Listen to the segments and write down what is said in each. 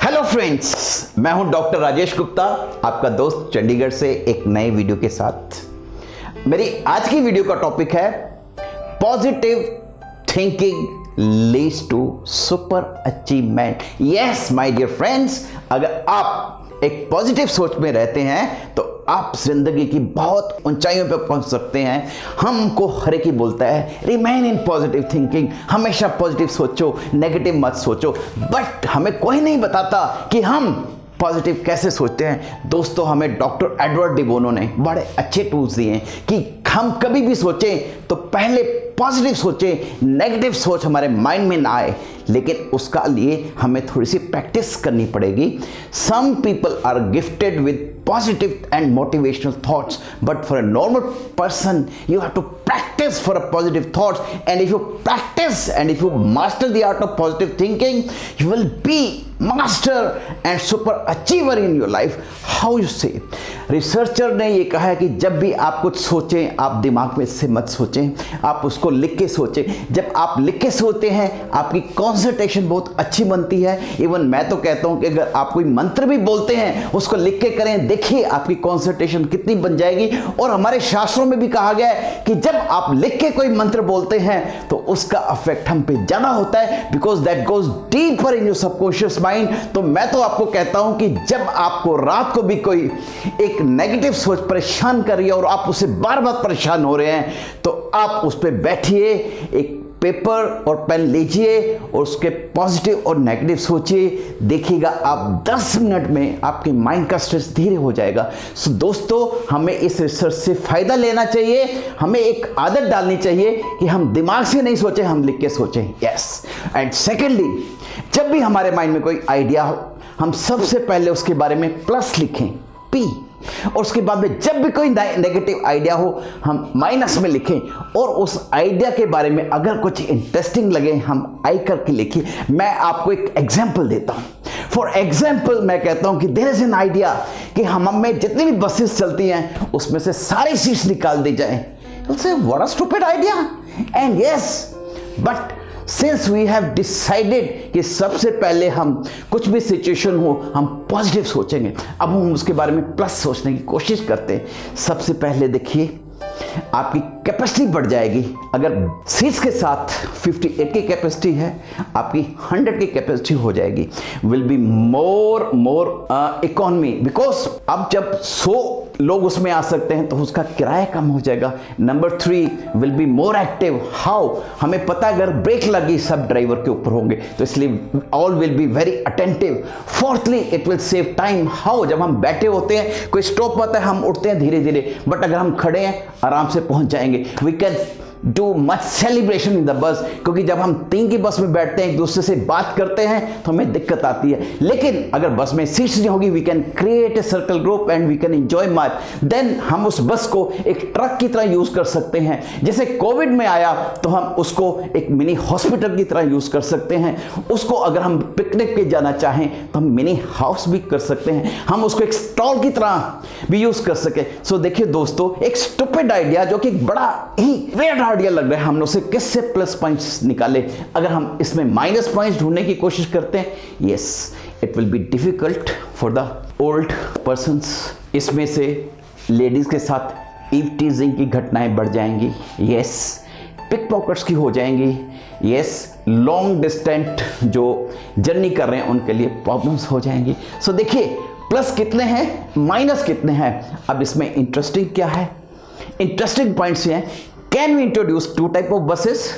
Hello friends, मैं हूं doctor Rajesh Gupta, आपका दोस्त चंडीगढ़ से एक नए वीडियो के साथ। मेरी आज की वीडियो का टॉपिक है positive thinking leads to super achievement. Yes my dear friends, अगर आप एक पॉजिटिव सोच में रहते हैं तो आप जिंदगी की बहुत ऊंचाइयों पर पहुंच सकते हैं। हमको हर एक ही बोलता है रिमेन इन पॉजिटिव थिंकिंग, हमेशा पॉजिटिव सोचो, नेगेटिव मत सोचो, बट हमें कोई नहीं बताता कि हम पॉजिटिव कैसे सोचते हैं। दोस्तों, हमें डॉक्टर एडवर्ड डी बोनो ने बड़े अच्छे टूल्स दिए हैं कि हम कभी भी सोचें तो पहले पॉजिटिव सोचें, नेगेटिव सोच हमारे माइंड में ना आए, लेकिन उसका लिए हमें थोड़ी सी प्रैक्टिस करनी पड़ेगी। Some people are gifted with positive and motivational thoughts, but for a normal person you have to practice for a positive thoughts, and if you practice and if you master the art of positive thinking, you will be master and super achiever in your life. How you say? Researcher ने ये कहा है कि जब भी आप कुछ सोचें, आप दिमाग में से मत सोचें, आप उसको लिख के सोचें। जब आप लिख के सोचते हैं आपकी कॉन्सेंट्रेशन बहुत अच्छी बनती है। इवन मैं तो कहता हूं कि अगर आप कोई मंत्र भी बोलते हैं उसको लिख के करें, देखिए आपकी कॉन्सेंट्रेशन कितनी बन जाएगी। और हमारे शास्त्रों में भी कहा गया है कि जब आप लिख के कोई मंत्र बोलते हैं तो उसका इफेक्ट हम पे ज्यादा होता है, because that goes deeper in your subconscious mind. तो मैं तो आपको कहता हूं कि जब आपको रात को भी कोई एक नेगेटिव सोच परेशान कर रही है और आप उससे बार बार परेशान हो रहे हैं, तो आप उस पर बैठिए, एक पेपर और पेन लीजिए और उसके पॉजिटिव और नेगेटिव सोचिए। देखिएगा आप 10 मिनट में आपके माइंड का स्ट्रेस धीरे हो जाएगा। सो दोस्तों, हमें इस रिसर्च से फायदा लेना चाहिए। हमें एक आदत डालनी चाहिए कि हम दिमाग से नहीं सोचें, हम लिख के सोचें। यस, एंड सेकेंडली, जब भी हमारे माइंड में कोई आइडिया हो, हम सबसे पहले उसके बारे में प्लस लिखें, पी, और उसके बाद में जब भी कोई नेगेटिव आइडिया हो हम माइनस में लिखें, और उस आइडिया के बारे में अगर कुछ इंटरेस्टिंग लगे हम आई करके लिखिए। मैं आपको एक एग्जांपल देता हूं। फॉर एग्जांपल, मैं कहता हूं कि देयर इज एन आइडिया कि हम में जितनी भी बसेस चलती हैं उसमें से सारी सीट्स निकाल दी जाए। What a stupid idea. And yes, but since we have decided कि सबसे पहले हम कुछ भी सिचुएशन हो हम पॉजिटिव सोचेंगे, अब हम उसके बारे में प्लस सोचने की कोशिश करते हैं। सबसे पहले देखिए आपकी कैपेसिटी बढ़ जाएगी। अगर सीट्स के साथ 58 की कैपेसिटी है, आपकी 100 की कैपेसिटी हो जाएगी। Will be more economy, because अब जब 100 लोग उसमें आ सकते हैं तो उसका किराया कम हो जाएगा। Number 3, will be more active. How? हमें पता है अगर ब्रेक लगी सब ड्राइवर के ऊपर होंगे, तो इसलिए all will be very attentive. Fourthly, it will save time. How? जब हम बैठे होते हैं कोई स्टॉप आता है हम उठते हैं धीरे धीरे, बट अगर हम खड़े हैं आराम से पहुंच जाएंगे। We can do much celebration in the bus, क्योंकि जब हम 3 की बस में बैठते हैं एक दूसरे से बात करते हैं तो हमें दिक्कत आती है। लेकिन अगर बस में सीट्स नहीं होगी, we can create a circle group and we can enjoy much. देन हम उस बस को एक ट्रक की तरह यूज कर सकते हैं। जैसे कोविड में आया तो हम उसको एक मिनी हॉस्पिटल की तरह यूज कर सकते हैं। उसको अगर हम पिकनिक पे जाना चाहें तो हम मिनी हाउस भी कर सकते हैं। हम उसको एक स्टॉल की तरह भी यूज कर सके। सो देखिए दोस्तों, एक स्टूपिड आइडिया जो कि बड़ा ही वेयर्ड आइडिया लग रहा है, हम लोग से किससे प्लस पॉइंट्स निकाले। अगर हम इसमें माइनस पॉइंट्स ढूंढने की कोशिश करते हैं, yes, it will be difficult for the old persons. इसमें से लेडीज के साथ ईव टीजिंग की घटनाएं बढ़ जाएंगी। यस, पिक पॉकेट्स की हो जाएंगी। यस, लॉन्ग डिस्टेंट जो जर्नी कर रहे हैं उनके लिए प्रॉब्लम्स हो जाएंगी। सो देखिए प्लस कितने हैं, माइनस कितने हैं। अब इसमें इंटरेस्टिंग क्या है, इंटरेस्टिंग पॉइंट्स ये हैं। Can we introduce 2 type of buses.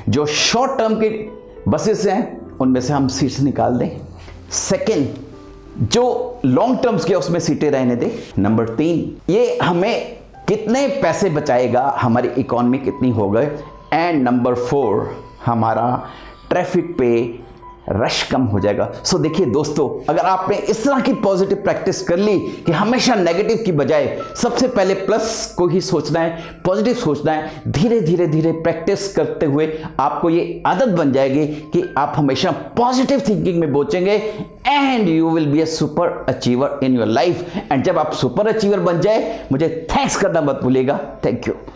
जो शॉर्ट टर्म के बसेस हैं उनमें से हम सीट्स निकाल दें। सेकेंड, जो लॉन्ग टर्म्स के उसमें सीटें रहने दें। नंबर 3, ये हमें कितने पैसे बचाएगा, हमारी इकोनॉमी कितनी हो गए। एंड नंबर 4, हमारा ट्रैफिक पे रश कम हो जाएगा। सो देखिए दोस्तों, अगर आपने इस तरह की पॉजिटिव प्रैक्टिस कर ली कि हमेशा नेगेटिव की बजाय सबसे पहले प्लस को ही सोचना है, पॉजिटिव सोचना है, धीरे धीरे धीरे प्रैक्टिस करते हुए आपको ये आदत बन जाएगी कि आप हमेशा पॉजिटिव थिंकिंग में पहुंचेंगे and you will be a super achiever in your life. And जब आप सुपर अचीवर बन जाए, मुझे थैंक्स करना मत भूलिएगा। Thank you.